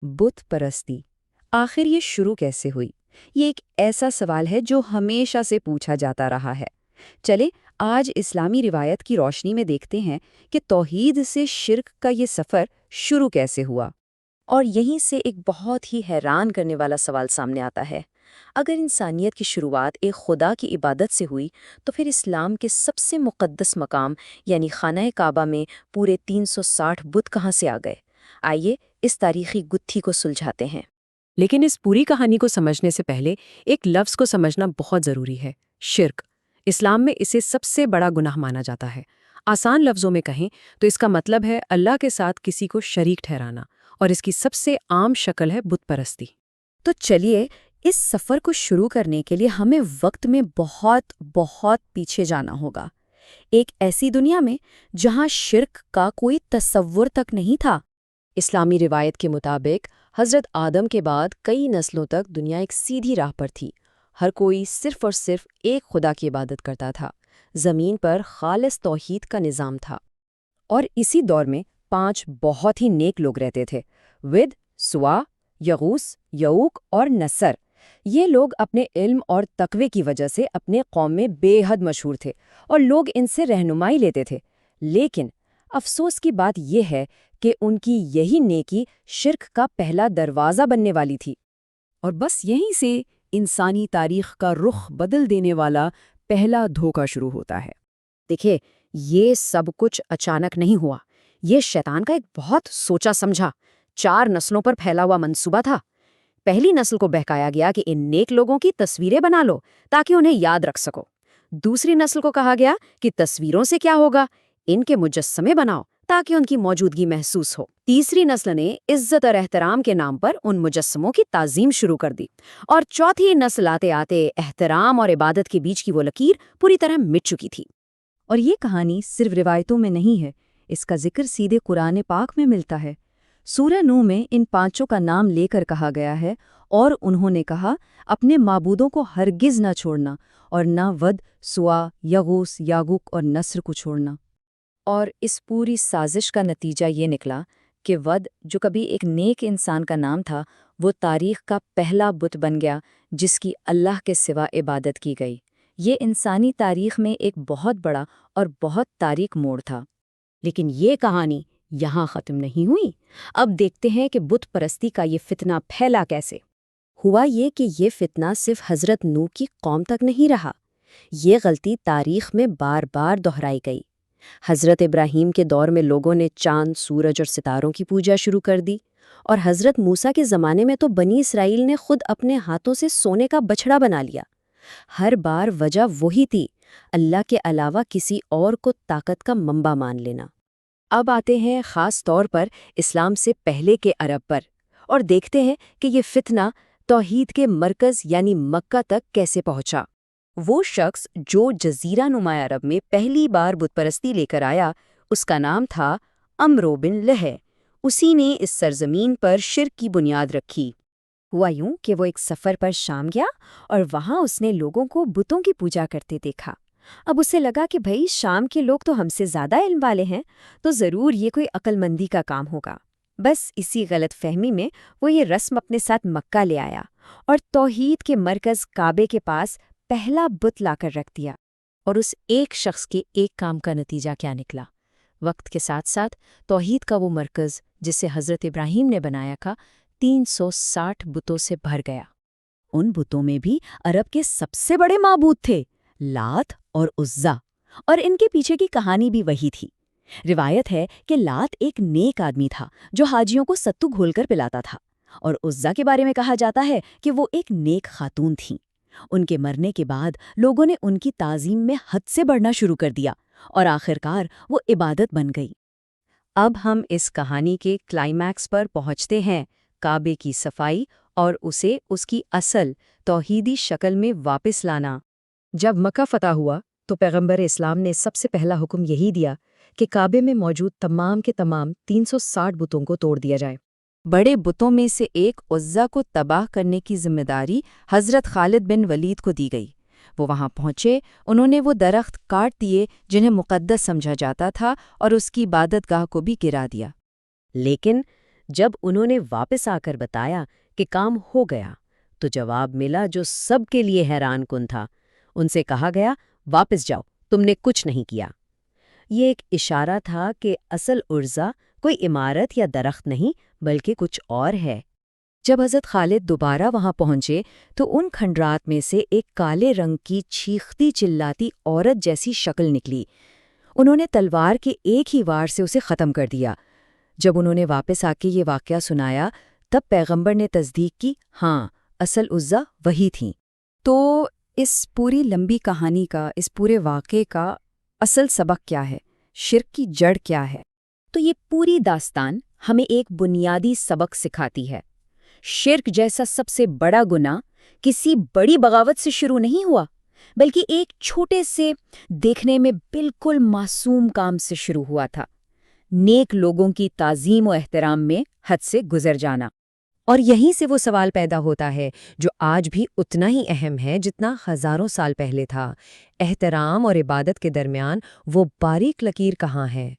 بت پرستی آخر یہ شروع کیسے ہوئی؟ یہ ایک ایسا سوال ہے جو ہمیشہ سے پوچھا جاتا رہا ہے۔ چلے آج اسلامی روایت کی روشنی میں دیکھتے ہیں کہ توحید سے شرک کا یہ سفر شروع کیسے ہوا۔ اور یہیں سے ایک بہت ہی حیران کرنے والا سوال سامنے آتا ہے۔ اگر انسانیت کی شروعات ایک خدا کی عبادت سے ہوئی تو پھر اسلام کے سب سے مقدس مقام یعنی خانہ کعبہ میں پورے 360 بت کہاں سے آ گئے؟ آئیے اس تاریخی گتھی کو سلجھاتے ہیں۔ لیکن اس پوری کہانی کو سمجھنے سے پہلے ایک لفظ کو سمجھنا بہت ضروری ہے، شرک۔ اسلام میں اسے سب سے بڑا گناہ مانا جاتا ہے۔ آسان لفظوں میں کہیں تو اس کا مطلب ہے اللہ کے ساتھ کسی کو شریک ٹھہرانا، اور اس کی سب سے عام شکل ہے بت پرستی۔ تو چلیے اس سفر کو شروع کرنے کے لیے ہمیں وقت میں بہت بہت پیچھے جانا ہوگا، ایک ایسی دنیا میں جہاں شرک کا کوئی تصور تک نہیں تھا۔ اسلامی روایت کے مطابق حضرت آدم کے بعد کئی نسلوں تک دنیا ایک سیدھی راہ پر تھی۔ ہر کوئی صرف اور صرف ایک خدا کی عبادت کرتا تھا۔ زمین پر خالص توحید کا نظام تھا۔ اور اسی دور میں 5 بہت ہی نیک لوگ رہتے تھے: ود، سوا، یغوث، یعوق اور نصر۔ یہ لوگ اپنے علم اور تقوی کی وجہ سے اپنے قوم میں بے حد مشہور تھے اور لوگ ان سے رہنمائی لیتے تھے۔ لیکن افسوس کی بات یہ ہے کہ ان کی یہی نیکی شرک کا پہلا دروازہ بننے والی تھی۔ اور بس یہیں سے انسانی تاریخ کا رخ بدل دینے والا پہلا دھوکہ شروع ہوتا ہے۔ دیکھیں، یہ سب کچھ اچانک نہیں ہوا۔ یہ شیطان کا ایک بہت سوچا سمجھا 4 نسلوں پر پھیلا ہوا منصوبہ تھا۔ پہلی نسل کو بہکایا گیا کہ ان نیک لوگوں کی تصویریں بنا لو تاکہ انہیں یاد رکھ سکو۔ دوسری نسل کو کہا گیا کہ تصویروں سے کیا ہوگا، ان کے مجسمے بناؤ تاکہ ان کی موجودگی محسوس ہو۔ تیسری نسل نے عزت اور احترام کے نام پر ان مجسموں کی تعظیم شروع کر دی، اور چوتھی نسل آتے آتے احترام اور عبادت کے بیچ کی وہ لکیر پوری طرح مٹ چکی تھی۔ اور یہ کہانی صرف روایتوں میں نہیں ہے، اس کا ذکر سیدھے قرآن پاک میں ملتا ہے۔ سورہ نوح میں ان 5 کا نام لے کر کہا گیا ہے، اور انہوں نے کہا اپنے معبودوں کو ہرگز نہ چھوڑنا، اور نہ ود، سوا، یغوث، یعوق اور نصر کو چھوڑنا۔ اور اس پوری سازش کا نتیجہ یہ نکلا کہ ود، جو کبھی ایک نیک انسان کا نام تھا، وہ تاریخ کا پہلا بت بن گیا جس کی اللہ کے سوا عبادت کی گئی۔ یہ انسانی تاریخ میں ایک بہت بڑا اور بہت تاریک موڑ تھا۔ لیکن یہ کہانی یہاں ختم نہیں ہوئی۔ اب دیکھتے ہیں کہ بت پرستی کا یہ فتنہ پھیلا کیسے۔ ہوا یہ کہ یہ فتنہ صرف حضرت نوح کی قوم تک نہیں رہا، یہ غلطی تاریخ میں بار بار دہرائی گئی۔ حضرت ابراہیم کے دور میں لوگوں نے چاند، سورج اور ستاروں کی پوجا شروع کر دی، اور حضرت موسیٰ کے زمانے میں تو بنی اسرائیل نے خود اپنے ہاتھوں سے سونے کا بچھڑا بنا لیا۔ ہر بار وجہ وہی تھی، اللہ کے علاوہ کسی اور کو طاقت کا منبع مان لینا۔ اب آتے ہیں خاص طور پر اسلام سے پہلے کے عرب پر، اور دیکھتے ہیں کہ یہ فتنہ توحید کے مرکز یعنی مکہ تک کیسے پہنچا۔ وہ شخص جو جزیرہ نما عرب میں پہلی بار بت پرستی لے کر آیا، اس کا نام تھا عمرو بن لہے۔ اسی نے اس سرزمین پر شرک کی بنیاد رکھی۔ ہوا یوں کہ وہ ایک سفر پر شام گیا، اور وہاں اس نے لوگوں کو بتوں کی پوجا کرتے دیکھا۔ اب اسے لگا کہ بھئی شام کے لوگ تو ہم سے زیادہ علم والے ہیں، تو ضرور یہ کوئی عقل مندی کا کام ہوگا۔ بس اسی غلط فہمی میں وہ یہ رسم اپنے ساتھ مکہ لے آیا، اور توحید کے مرکز کعبے کے پاس پہلا بت لا کر رکھ دیا۔ اور اس ایک شخص کے ایک کام کا نتیجہ کیا نکلا؟ وقت کے ساتھ ساتھ توحید کا وہ مرکز جسے حضرت ابراہیم نے بنایا تھا 360 بتوں سے بھر گیا۔ ان بتوں میں بھی عرب کے سب سے بڑے معبود تھے، لات اور عزا، اور ان کے پیچھے کی کہانی بھی وہی تھی۔ روایت ہے کہ لات ایک نیک آدمی تھا جو حاجیوں کو ستو گھول کر پلاتا تھا، اور عزا کے بارے میں کہا جاتا ہے کہ وہ ایک نیک خاتون تھیں۔ ان کے مرنے کے بعد لوگوں نے ان کی تعظیم میں حد سے بڑھنا شروع کر دیا، اور آخرکار وہ عبادت بن گئی۔ اب ہم اس کہانی کے کلائمیکس پر پہنچتے ہیں، کعبے کی صفائی اور اسے اس کی اصل توحیدی شکل میں واپس لانا۔ جب مکہ فتح ہوا تو پیغمبر اسلام نے سب سے پہلا حکم یہی دیا کہ کعبے میں موجود تمام کے تمام 360 بتوں کو توڑ دیا جائے۔ بڑے بتوں میں سے ایک عزا کو تباہ کرنے کی ذمہ داری حضرت خالد بن ولید کو دی گئی۔ وہ وہاں پہنچے، انہوں نے وہ درخت کاٹ دیے جنہیں مقدس سمجھا جاتا تھا، اور اس کی عبادت گاہ کو بھی گرا دیا۔ لیکن جب انہوں نے واپس آ کر بتایا کہ کام ہو گیا تو جواب ملا جو سب کے لیے حیران کن تھا۔ ان سے کہا گیا، واپس جاؤ، تم نے کچھ نہیں کیا۔ یہ ایک اشارہ تھا کہ اصل عرضہ کوئی عمارت یا درخت نہیں بلکہ کچھ اور ہے۔ جب حضرت خالد دوبارہ وہاں پہنچے تو ان کھنڈرات میں سے ایک کالے رنگ کی چیختی چلاتی عورت جیسی شکل نکلی۔ انہوں نے تلوار کے ایک ہی وار سے اسے ختم کر دیا۔ جب انہوں نے واپس آ کے یہ واقعہ سنایا تب پیغمبر نے تصدیق کی، ہاں، اصل عزہ وہی تھیں۔ تو اس پوری لمبی کہانی کا، اس پورے واقعے کا اصل سبق کیا ہے؟ شرک کی جڑ کیا ہے؟ تو یہ پوری داستان ہمیں ایک بنیادی سبق سکھاتی ہے۔ شرک جیسا سب سے بڑا گناہ کسی بڑی بغاوت سے شروع نہیں ہوا، بلکہ ایک چھوٹے سے، دیکھنے میں بالکل معصوم کام سے شروع ہوا تھا، نیک لوگوں کی تعظیم و احترام میں حد سے گزر جانا۔ اور یہیں سے وہ سوال پیدا ہوتا ہے جو آج بھی اتنا ہی اہم ہے جتنا ہزاروں سال پہلے تھا، احترام اور عبادت کے درمیان وہ باریک لکیر کہاں ہے؟